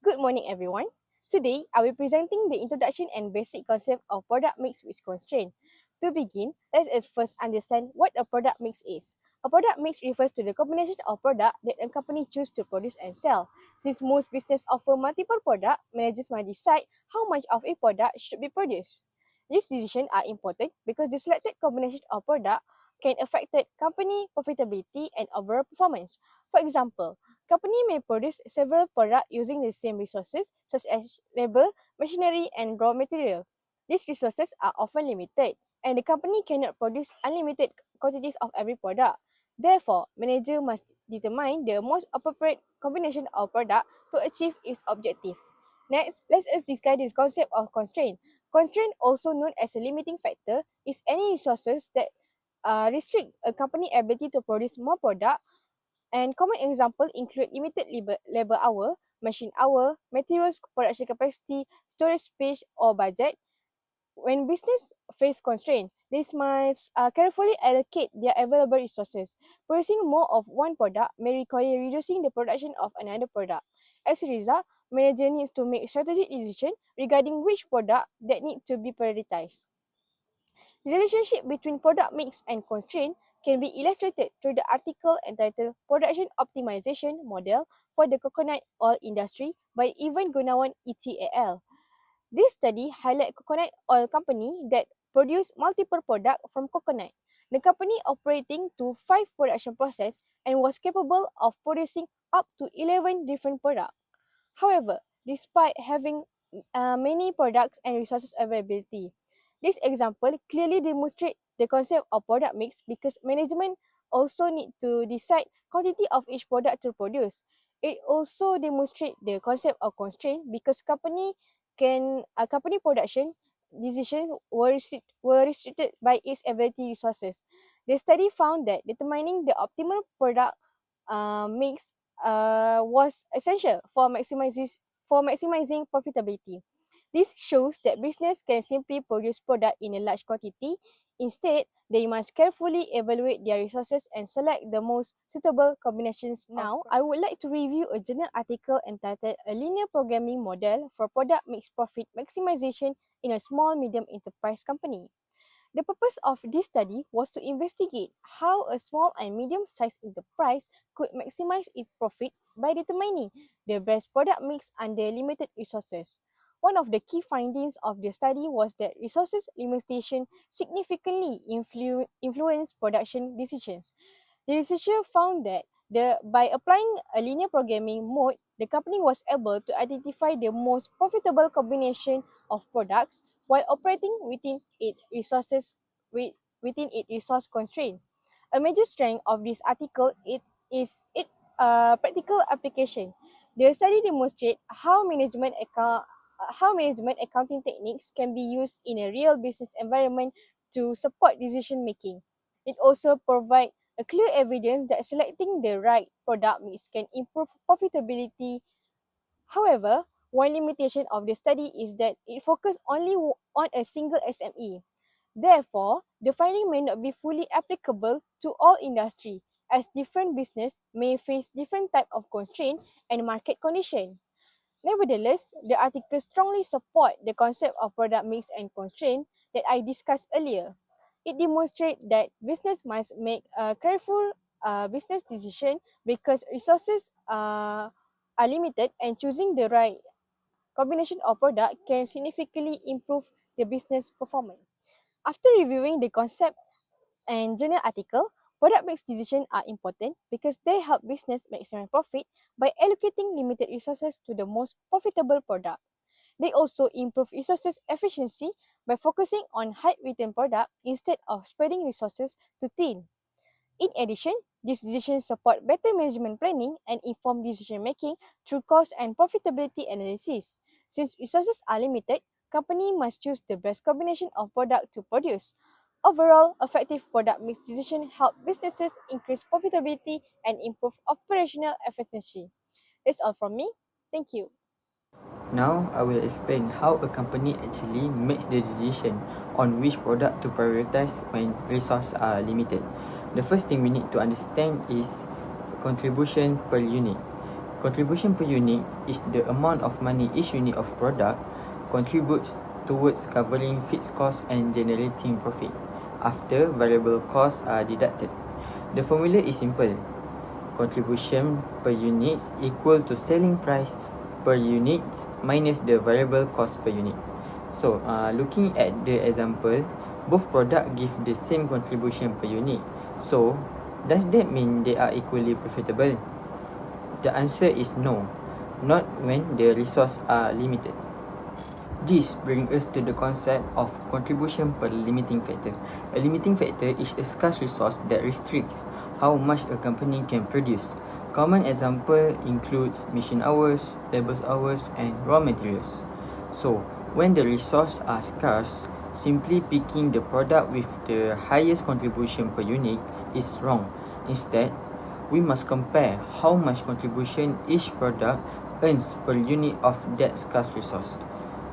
Good morning, everyone. Today, I will be presenting the introduction and basic concept of product mix with constraint. To begin, let us first understand what a product mix is. A product mix refers to the combination of products that a company chooses to produce and sell. Since most businesses offer multiple products, managers must decide how much of a product should be produced. These decisions are important because the selected combination of products can affect the company profitability and overall performance. For example, company may produce several products using the same resources such as labor, machinery, and raw material. These resources are often limited, and the company cannot produce unlimited quantities of every product. Therefore, manager must determine the most appropriate combination of product to achieve its objective. Next, let us discuss the concept of constraint. Constraint, also known as a limiting factor, is any resources that restrict a company's ability to produce more product, and common examples include limited labor hour, machine hour, materials production capacity, storage space, or budget. When business face constraints, they must carefully allocate their available resources. Producing more of one product may require reducing the production of another product. As a result, manager needs to make strategic decisions regarding which product that need to be prioritized. The relationship between product mix and constraint can be illustrated through the article entitled Production Optimization Model for the Coconut Oil Industry by Ivan Gunawan ETAL. This study highlights coconut oil company that produce multiple products from coconut. The company operating to 5 production process and was capable of producing up to 11 different products. However, despite having many products and resources availability, this example clearly demonstrates the concept of product mix because management also need to decide quantity of each product to produce. It also demonstrates the concept of constraint because company production decisions were restricted by its availability resources. The study found that determining the optimal product mix was essential for maximizing profitability. This shows that business can simply produce product in a large quantity. Instead, they must carefully evaluate their resources and select the most suitable combinations. Now, I would like to review a journal article entitled A Linear Programming Model for Product Mix Profit Maximization in a Small Medium Enterprise Company. The purpose of this study was to investigate how a small and medium-sized enterprise could maximize its profit by determining the best product mix under limited resources. One of the key findings of the study was that resources limitation significantly influence production decisions. The researcher found that by applying a linear programming mode, the company was able to identify the most profitable combination of products while operating within its resource constraint. A major strength of this article is its practical application. The study demonstrates how management accounting techniques can be used in a real business environment to support decision making. It also provides a clear evidence that selecting the right product mix can improve profitability. However, one limitation of the study is that it focuses only on a single SME. Therefore, the finding may not be fully applicable to all industry, as different business may face different type of constraint and market condition. Nevertheless, the article strongly support the concept of product mix and constraint that I discussed earlier. It demonstrates that business must make a careful business decision because resources are limited, and choosing the right combination of product can significantly improve the business performance. After reviewing the concept and journal article, product mix decisions are important because they help business maximize profit by allocating limited resources to the most profitable product. They also improve resources efficiency by focusing on high return product instead of spreading resources too thin. In addition, these decisions support better management planning and informed decision making through cost and profitability analysis. Since resources are limited, company must choose the best combination of product to produce. Overall, effective product mix decisions help businesses increase profitability and improve operational efficiency. That's all from me. Thank you. Now, I will explain how a company actually makes the decision on which product to prioritize when resources are limited. The first thing we need to understand is contribution per unit. Contribution per unit is the amount of money each unit of product contributes towards covering fixed costs and generating profit after variable costs are deducted. The formula is simple. Contribution per unit equal to selling price per unit minus the variable cost per unit. So, looking at the example, both products give the same contribution per unit. So, does that mean they are equally profitable? The answer is no, not when the resources are limited. This brings us to the concept of contribution per limiting factor. A limiting factor is a scarce resource that restricts how much a company can produce. Common example includes machine hours, labor hours, and raw materials. So, when the resources are scarce, simply picking the product with the highest contribution per unit is wrong. Instead, we must compare how much contribution each product earns per unit of that scarce resource.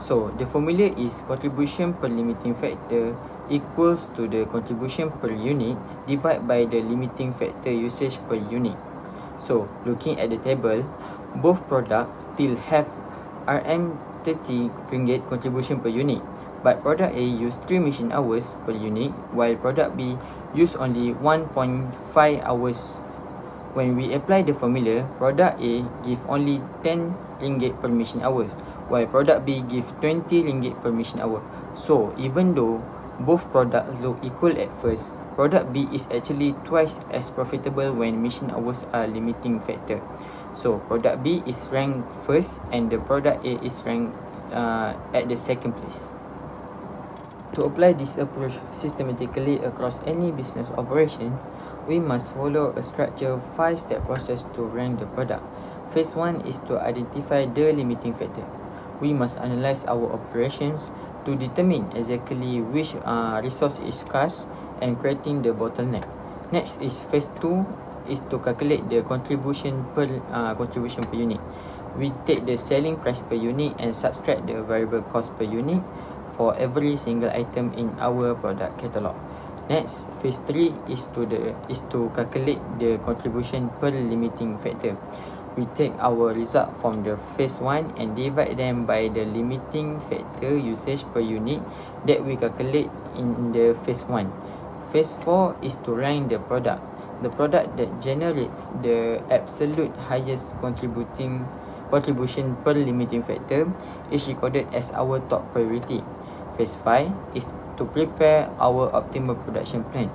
So, the formula is contribution per limiting factor equals to the contribution per unit divided by the limiting factor usage per unit. So, looking at the table, both products still have RM30 contribution per unit, but product A used 3 machine hours per unit while product B used only 1.5 hours. When we apply the formula, product A give only 10 ringgit per machine hours, while product B give 20 ringgit per machine hour. So, even though both products look equal at first, product B is actually twice as profitable when machine hours are limiting factor. So, product B is ranked first and the product A is ranked at the second place. To apply this approach systematically across any business operations, we must follow a structured 5-step process to rank the product. Phase 1 is to identify the limiting factor. We must analyze our operations to determine exactly which resource is scarce and creating the bottleneck. Next is phase 2 is to calculate the contribution per unit. We take the selling price per unit and subtract the variable cost per unit for every single item in our product catalog. Next, phase 3 is to calculate the contribution per limiting factor. We take our result from the phase 1 and divide them by the limiting factor usage per unit that we calculate in the phase 1. Phase 4 is to rank the product. The product that generates the absolute highest contribution per limiting factor is recorded as our top priority. Phase 5 is to prepare our optimal production plan.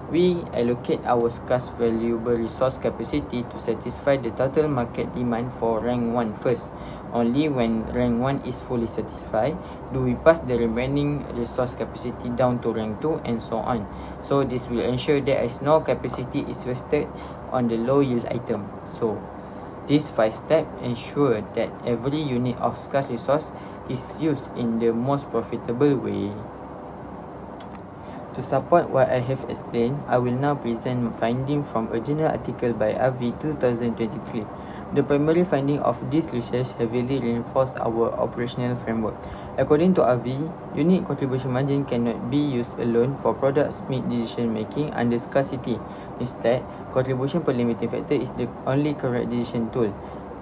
We allocate our scarce valuable resource capacity to satisfy the total market demand for rank 1 first. Only when rank 1 is fully satisfied do we pass the remaining resource capacity down to rank 2 and so on. So this will ensure there is no capacity is wasted on the low yield item. So these 5 steps ensure that every unit of scarce resource is used in the most profitable way. To support what I have explained, I will now present finding from a journal article by RV 2023. The primary finding of this research heavily reinforced our operational framework. According to RV, unit contribution margin cannot be used alone for products mid decision making under scarcity. Instead, contribution per limiting factor is the only correct decision tool.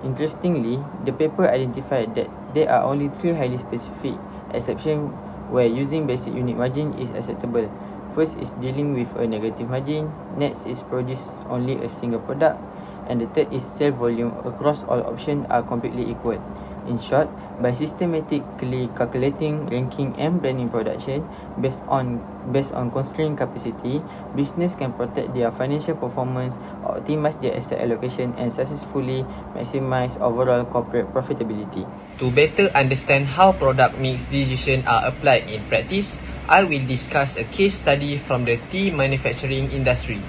Interestingly, the paper identified that there are only 3 highly specific exceptions where using basic unit margin is acceptable. First is dealing with a negative margin, next is produce only a single product, and the third is sell volume across all options are completely equal. In short, by systematically calculating, ranking and planning production based on constrained capacity, business can protect their financial performance, optimize their asset allocation and successfully maximize overall corporate profitability. To better understand how product mix decisions are applied in practice, I will discuss a case study from the tea manufacturing industry.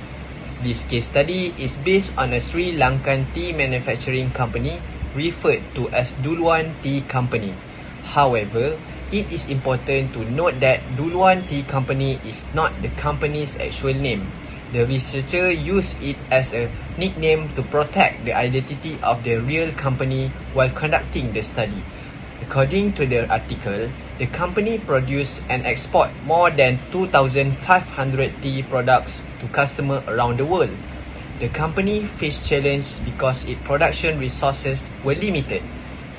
This case study is based on a Sri Lankan tea manufacturing company referred to as Duluan Tea Company. However, it is important to note that Duluan Tea Company is not the company's actual name. The researcher used it as a nickname to protect the identity of the real company while conducting the study. According to the article, the company produced and export more than 2,500 tea products to customers around the world. The company faced challenge because its production resources were limited.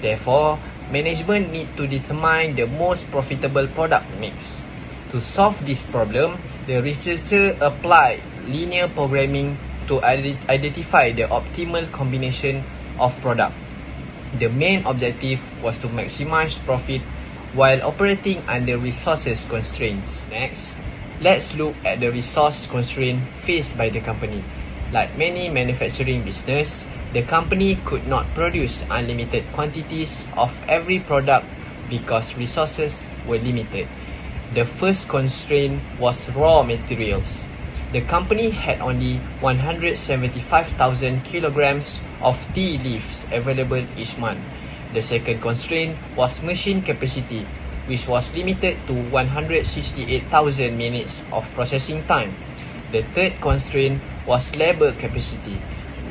Therefore, management need to determine the most profitable product mix. To solve this problem, the researcher applied linear programming to identify the optimal combination of product. The main objective was to maximize profit while operating under resources constraints. Next, let's look at the resource constraint faced by the company. Like many manufacturing business, the company could not produce unlimited quantities of every product because resources were limited. The first constraint was raw materials. The company had only 175,000 kilograms of tea leaves available each month. The second constraint was machine capacity, which was limited to 168,000 minutes of processing time. The third constraint was labor capacity,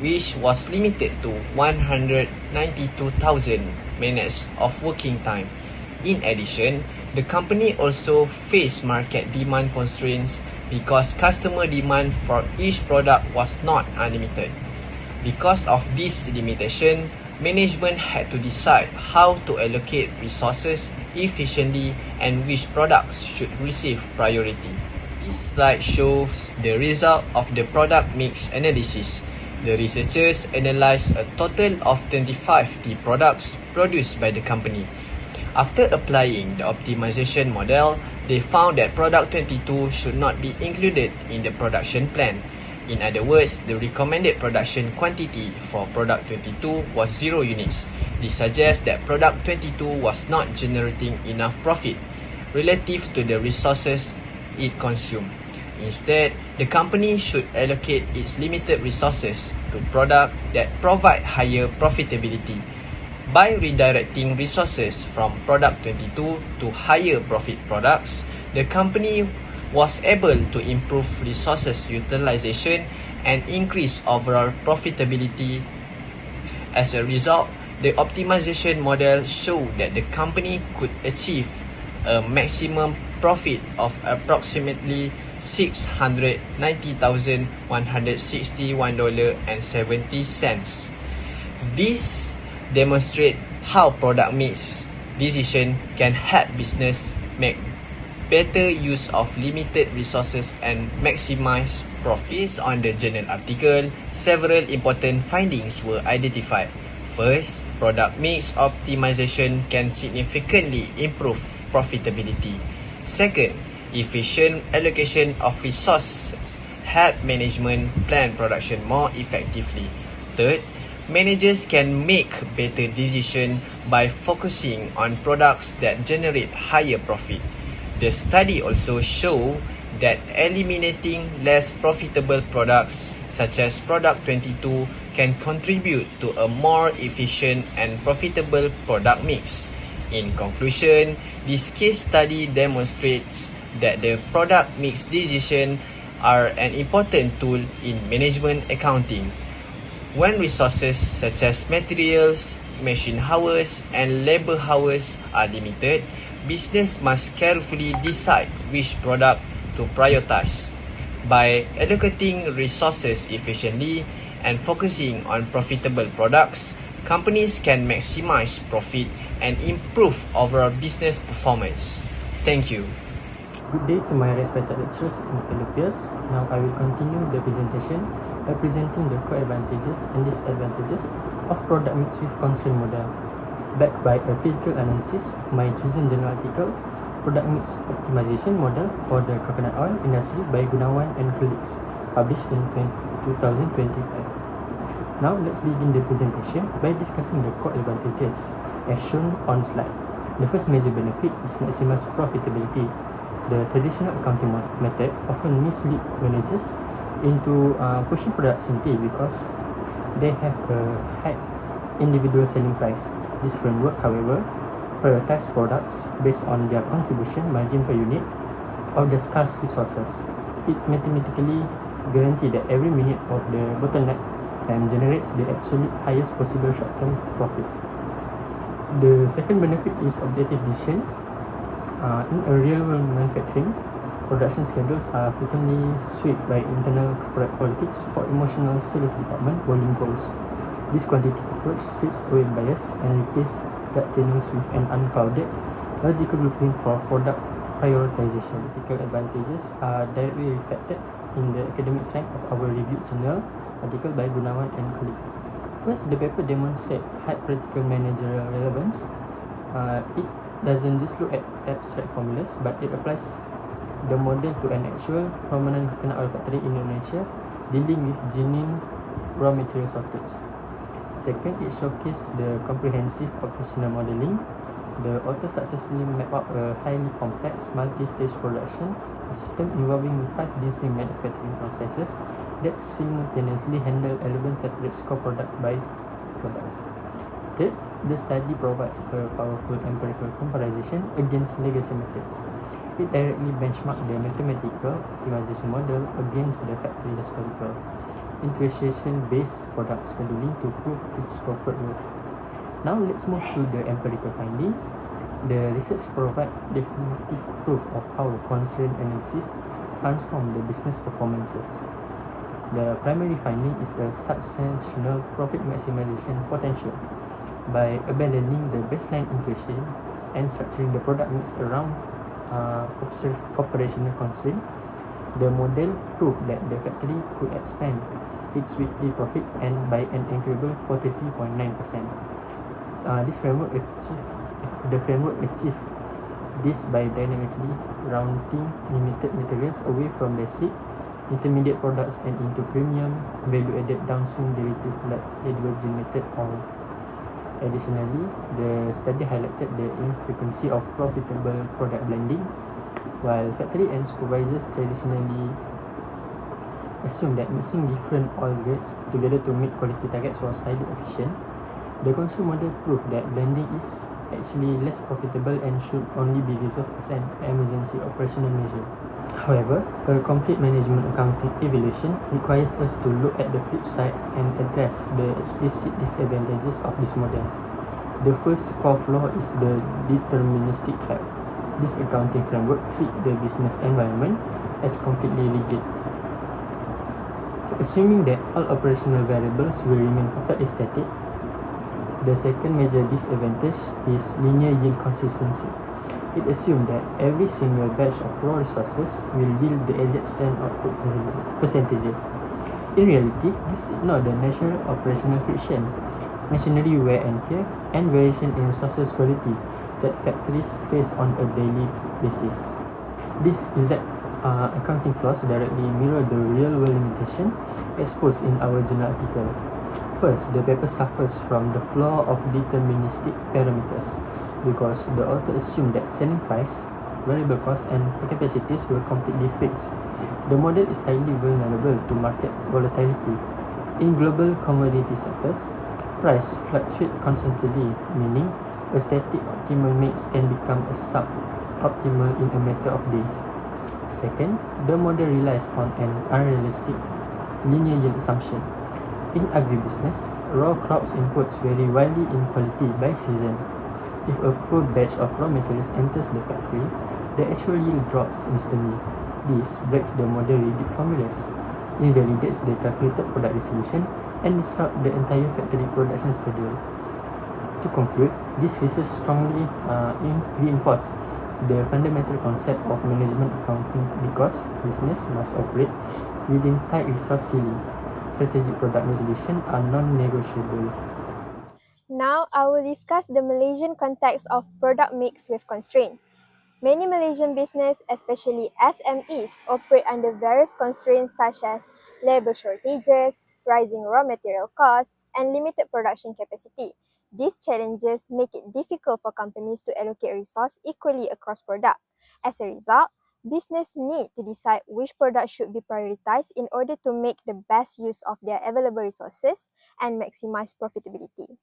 which was limited to 192,000 minutes of working time. In addition, the company also faced market demand constraints because customer demand for each product was not unlimited. Because of this limitation, management had to decide how to allocate resources efficiently and which products should receive priority. This slide shows the result of the product mix analysis. The researchers analyzed a total of 25 tea products produced by the company. After applying the optimization model, they found that product 22 should not be included in the production plan. In other words, the recommended production quantity for product 22 was 0 units. This suggests that product 22 was not generating enough profit relative to the resources it consumed. Instead, the company should allocate its limited resources to products that provide higher profitability. By redirecting resources from product 22 to higher profit products, the company was able to improve resources utilization and increase overall profitability. As a result, the optimization model showed that the company could achieve a maximum profit of approximately $690,161.70. This demonstrates how product mix decision can help business make better use of limited resources and maximize profits. On the journal article, several important findings were identified. First, product mix optimization can significantly improve profitability. Second, efficient allocation of resources help management plan production more effectively. Third, managers can make better decisions by focusing on products that generate higher profit. The study also showed that eliminating less profitable products, such as product 22, can contribute to a more efficient and profitable product mix. In conclusion, this case study demonstrates that the product mix decisions are an important tool in management accounting. When resources such as materials, machine hours, and labor hours are limited, business must carefully decide which product to prioritize. By allocating resources efficiently and focusing on profitable products, companies can maximize profit and improve overall business performance. Thank you. Good day to my respected lecturers and fellow peers. Now I will continue the presentation by presenting the core advantages and disadvantages of product mix with constraint model. Backed by a critical analysis of my chosen journal article, Product Mix Optimization Model for the Coconut Oil Industry by Gunawan and colleagues, published in 2025. Now let's begin the presentation by discussing the core advantages as shown on slide. The first major benefit is maximized profitability. The traditional accounting method often misleads managers into pushing products in tea because they have a high individual selling price. This framework, however, prioritizes products based on their contribution margin per unit of the scarce resources. It mathematically guarantees that every minute of the bottleneck time generates the absolute highest possible short-term profit. The second benefit is objective decision. In a real-world manufacturing, Production schedules are frequently swayed by internal corporate politics or emotional sales department volume goals. This quantitative approach strips away bias and replaces gut feelings with an unclouded, logical blueprint for product prioritization. Ethical advantages are directly reflected in the academic strength of our reviewed journal article by Gunawan and colleagues. First, the paper demonstrates high practical managerial relevance. It doesn't just look at abstract formulas, but it applies the model to an actual permanent coconut oil factory in Indonesia dealing with genuine raw material shortage. Second, it showcases the comprehensive operational modeling. The author successfully mapped out a highly complex multi-stage production system involving 5 distinct manufacturing processes that simultaneously handle 11 separate scope product by products. Third, the study provides a powerful empirical comparison against legacy methods. It directly benchmarks the mathematical optimization model against the factory historical integration-based product scheduling to prove its corporate worth. Now let's move to the empirical finding. The research provides definitive proof of how constraint analysis transform the business performances. The primary finding is a substantial profit maximization potential. By abandoning the baseline intuition and structuring the product mix around operational constraint, the model proved that the factory could expand its weekly profit and by an incredible 43.9%. The framework achieved this by dynamically routing limited materials away from basic, intermediate products and into premium, value-added downstream derivative like hydrogenated oils. Additionally, the study highlighted the infrequency of profitable product blending. While factory and supervisors traditionally assume that mixing different oil grades together to meet quality targets was highly efficient, the consumer model proved that blending is actually less profitable and should only be reserved as an emergency operational measure. However, a complete management accounting evaluation requires us to look at the flip side and address the explicit disadvantages of this model. The first core flaw is the deterministic trap. This accounting framework treats the business environment as completely rigid, assuming that all operational variables will remain perfectly static. The second major disadvantage is linear yield consistency. It assumes that every single batch of raw resources will yield the exact same output percentages. In reality, this ignores the natural operational friction, machinery wear and tear, and variation in resources quality that factories face on a daily basis. These exact accounting flaws directly mirror the real-world limitation exposed in our journal article. First, the paper suffers from the flaw of deterministic parameters because the author assumed that selling price, variable costs, and capacities were completely fixed. The model is highly vulnerable to market volatility. In global commodity sectors, price fluctuates constantly, meaning a static optimal mix can become a sub-optimal in a matter of days. Second, the model relies on an unrealistic linear yield assumption. In agribusiness, raw crops inputs vary widely in quality by season. If a poor batch of raw materials enters the factory, the actual yield drops instantly. This breaks the model rigid formulas, invalidates the calculated product distribution, and disrupts the entire factory production schedule. To conclude, this research strongly reinforces the fundamental concept of management accounting because business must operate within tight resource ceilings. Strategic product mix decisions are non-negotiable. Now, I will discuss the Malaysian context of product mix with constraint. Many Malaysian business, especially SMEs, operate under various constraints such as labor shortages, rising raw material costs, and limited production capacity. These challenges make it difficult for companies to allocate resources equally across products. As a result, business need to decide which products should be prioritized in order to make the best use of their available resources and maximize profitability.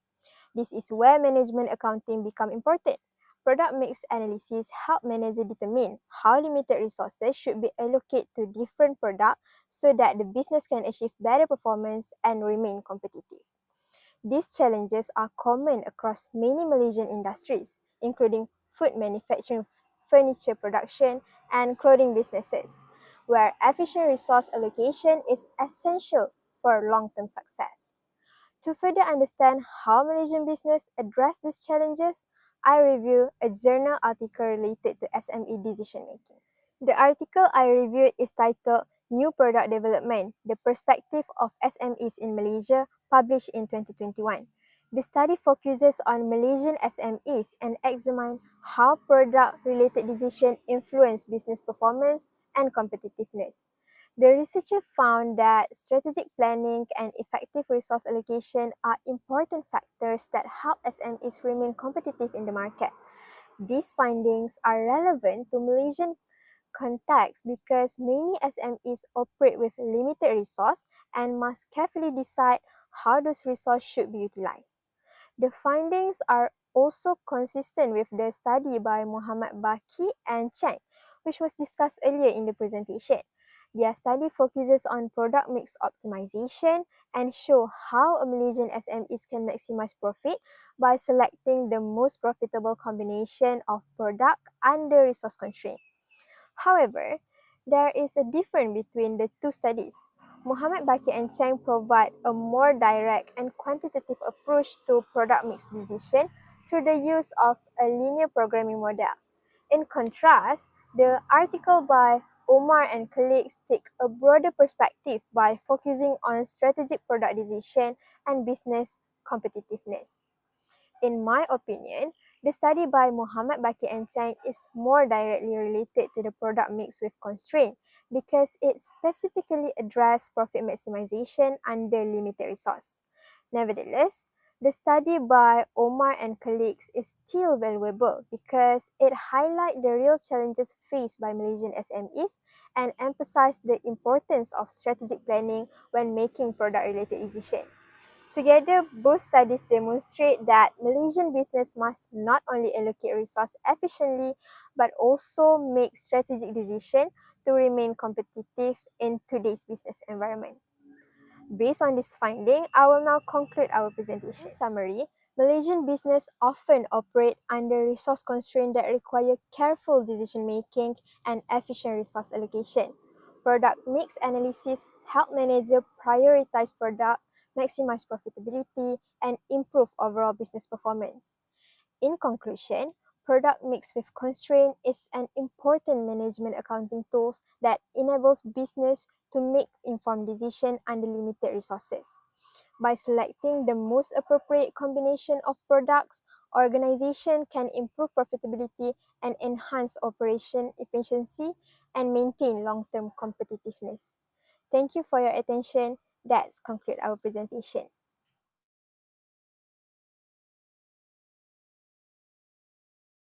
This is where management accounting become important. Product mix analysis help managers determine how limited resources should be allocated to different products so that the business can achieve better performance and remain competitive. These challenges are common across many Malaysian industries, including food manufacturing, furniture production, and clothing businesses, where efficient resource allocation is essential for long-term success. To further understand how Malaysian business address these challenges, I review a journal article related to SME decision making. The article I reviewed is titled New Product Development, The Perspective of SMEs in Malaysia, published in 2021. The study focuses on Malaysian SMEs and examines how product-related decisions influence business performance and competitiveness. The researcher found that strategic planning and effective resource allocation are important factors that help SMEs remain competitive in the market. These findings are relevant to Malaysian context because many SMEs operate with limited resource and must carefully decide how those resources should be utilized. The findings are also consistent with the study by Muhammad Baki and Cheng, which was discussed earlier in the presentation. Their study focuses on product mix optimization and show how a Malaysian SMEs can maximize profit by selecting the most profitable combination of product under resource constraint. However, there is a difference between the two studies. Muhammad Baki and Cheng provide a more direct and quantitative approach to product mix decision through the use of a linear programming model. In contrast, the article by Omar and colleagues take a broader perspective by focusing on strategic product decision and business competitiveness. In my opinion, the study by Muhammad Baki and Chang is more directly related to the product mix with constraint because it specifically addressed profit maximization under limited resource. Nevertheless, the study by Omar and colleagues is still valuable because it highlights the real challenges faced by Malaysian SMEs and emphasizes the importance of strategic planning when making product-related decisions. Together, both studies demonstrate that Malaysian business must not only allocate resources efficiently, but also make strategic decisions to remain competitive in today's business environment. Based on this finding, I will now conclude our presentation. In summary, Malaysian business often operate under resource constraints that require careful decision-making and efficient resource allocation. Product mix analysis help managers prioritize product, maximize profitability, and improve overall business performance. In conclusion, product mix with constraint is an important management accounting tool that enables business to make informed decisions under limited resources. By selecting the most appropriate combination of products, organization can improve profitability and enhance operation efficiency and maintain long-term competitiveness. Thank you for your attention. That's conclude our presentation.